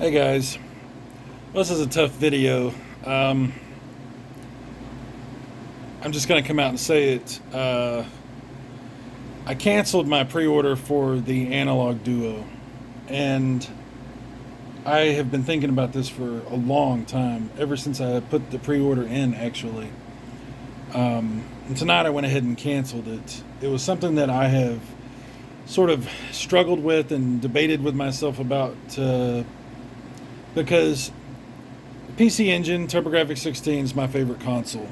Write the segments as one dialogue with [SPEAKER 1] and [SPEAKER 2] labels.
[SPEAKER 1] Hey guys, well, this is a tough video. I'm just going to come out and say it. I canceled my pre-order for the Analogue Duo, and I have been thinking about this for a long time, ever since I put the pre-order in, actually. And tonight I went ahead and canceled it. It was something that I have sort of struggled with and debated with myself about, because the PC Engine TurboGrafx 16 is my favorite console,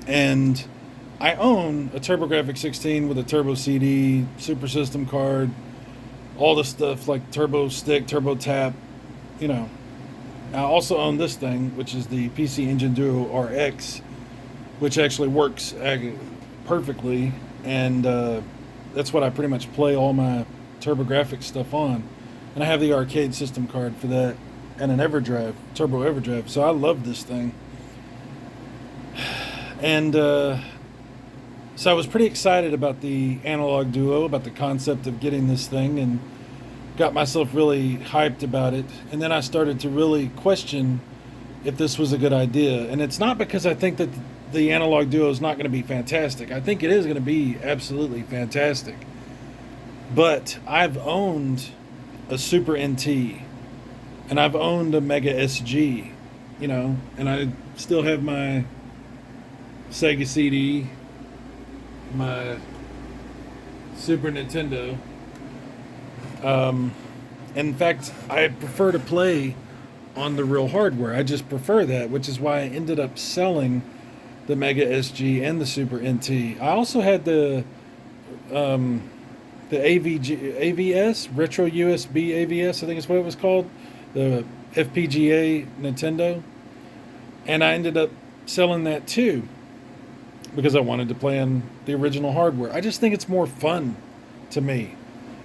[SPEAKER 1] and I own a TurboGrafx 16 with a Turbo CD, Super System card, all the stuff like Turbo Stick, Turbo Tap. You know, I also own this thing, which is the PC Engine Duo RX, which actually works perfectly, and that's what I pretty much play all my TurboGrafx stuff on. And I have the arcade system card for that, and an EverDrive, Turbo EverDrive. So I love this thing. And so I was pretty excited about the Analogue Duo, about the concept of getting this thing, and got myself really hyped about it. And then I started to really question if this was a good idea. And it's not because I think that the Analogue Duo is not going to be fantastic. I think it is going to be absolutely fantastic. But I've owned a Super NT, and I've owned a Mega SG, and I still have my Sega CD, my Super Nintendo. In fact, I prefer to play on the real hardware. I just prefer that, which is why I ended up selling the Mega SG and the Super NT. I also had the AVS, Retro USB AVS, I think is what it was called, the FPGA Nintendo, and I ended up selling that too because I wanted to play on the original hardware. I just think it's more fun to me.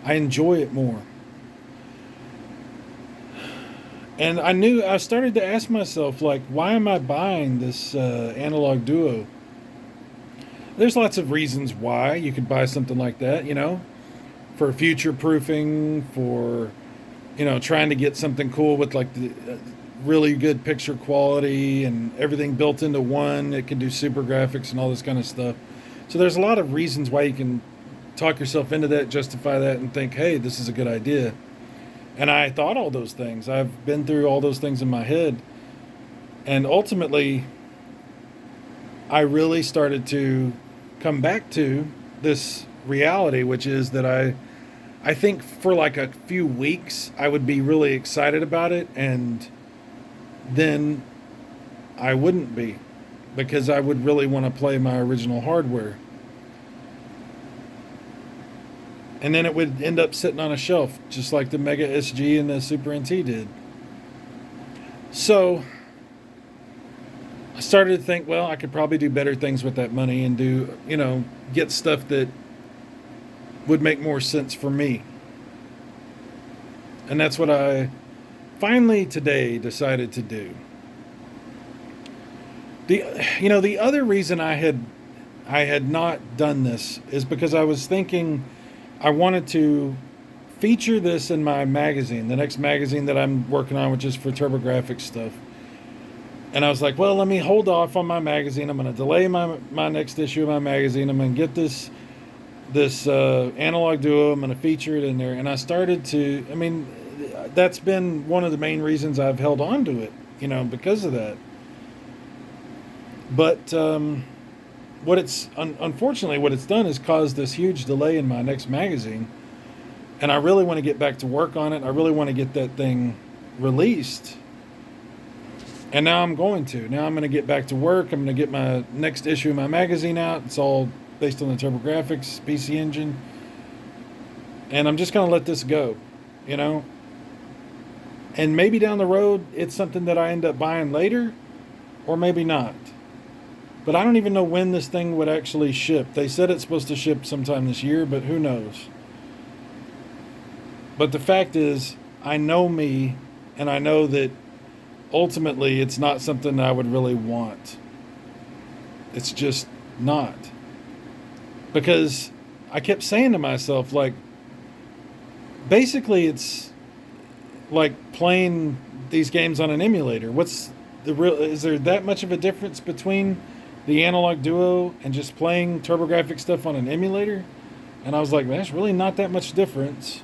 [SPEAKER 1] I enjoy it more. And I started to ask myself, like, why am I buying this Analogue Duo? There's lots of reasons why you could buy something like that, for future proofing, for, trying to get something cool with like the really good picture quality and everything built into one. It can do super graphics and all this kind of stuff. So there's a lot of reasons why you can talk yourself into that, justify that, and think, hey, this is a good idea. And I thought all those things. I've been through all those things in my head. And ultimately, I really started to come back to this reality, which is that I think for like a few weeks, I would be really excited about it, and then I wouldn't be, because I would really want to play my original hardware. And then it would end up sitting on a shelf, just like the Mega SG and the Super NT did. So I started to think, well, I could probably do better things with that money and do, get stuff that would make more sense for me. And that's what I finally today decided to do. The other reason I had not done this is because I was thinking I wanted to feature this in my magazine, the next magazine that I'm working on, which is for TurboGrafx stuff. And I was like, well, let me hold off on my magazine. I'm going to delay my next issue of my magazine. I'm going to get this Analogue Duo. I'm going to feature it in there. And I started to, that's been one of the main reasons I've held on to it, because of that. But unfortunately, what it's done is caused this huge delay in my next magazine. And I really want to get back to work on it. I really want to get that thing released. And now I'm going to. Now I'm going to get back to work. I'm going to get my next issue of my magazine out. It's all based on the TurboGrafx PC Engine. And I'm just going to let this go, And maybe down the road, it's something that I end up buying later, or maybe not. But I don't even know when this thing would actually ship. They said it's supposed to ship sometime this year, but who knows? But the fact is, I know me, and I know that ultimately it's not something I would really want. It's just not. Because I kept saying to myself, like, basically it's like playing these games on an emulator. What's the real? Is there that much of a difference between the Analog Duo and just playing TurboGrafx stuff on an emulator? And I was like, there's really not that much difference,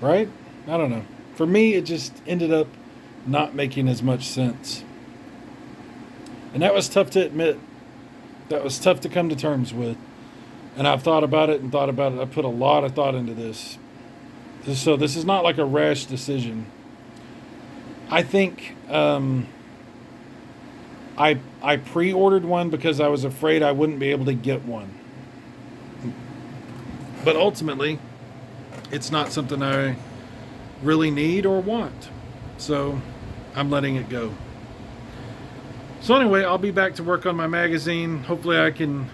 [SPEAKER 1] right? I don't know. For me, it just ended up not making as much sense. And that was tough to admit. That was tough to come to terms with. And I've thought about it and thought about it. I put a lot of thought into this. So this is not like a rash decision. I think I pre-ordered one because I was afraid I wouldn't be able to get one. But ultimately, it's not something I really need or want. So I'm letting it go. So anyway, I'll be back to work on my magazine. Hopefully I can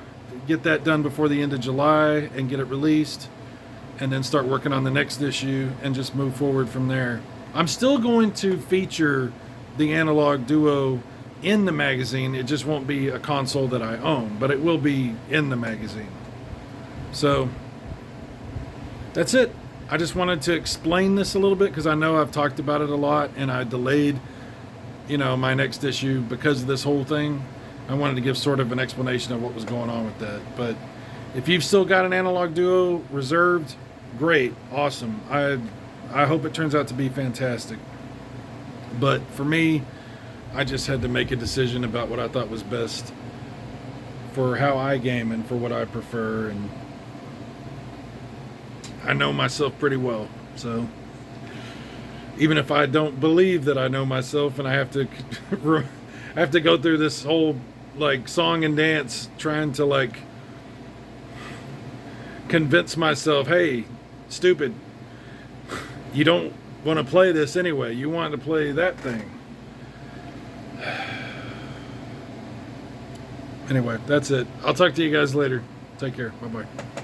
[SPEAKER 1] get that done before the end of July and get it released, and then start working on the next issue and just move forward from there. I'm still going to feature the Analogue Duo in the magazine. It just won't be a console that I own, but it will be in the magazine. So that's it. I just wanted to explain this a little bit because I know I've talked about it a lot, and I delayed, my next issue because of this whole thing. I wanted to give sort of an explanation of what was going on with that. But if you've still got an Analogue Duo reserved, great, awesome. I hope it turns out to be fantastic. But for me, I just had to make a decision about what I thought was best for how I game and for what I prefer. And I know myself pretty well. So even if I don't believe that I know myself, and I have to go through this whole song and dance trying to convince myself, hey, stupid, you don't want to play this anyway. You want to play that thing. Anyway, that's it. I'll talk to you guys later. Take care. Bye-bye.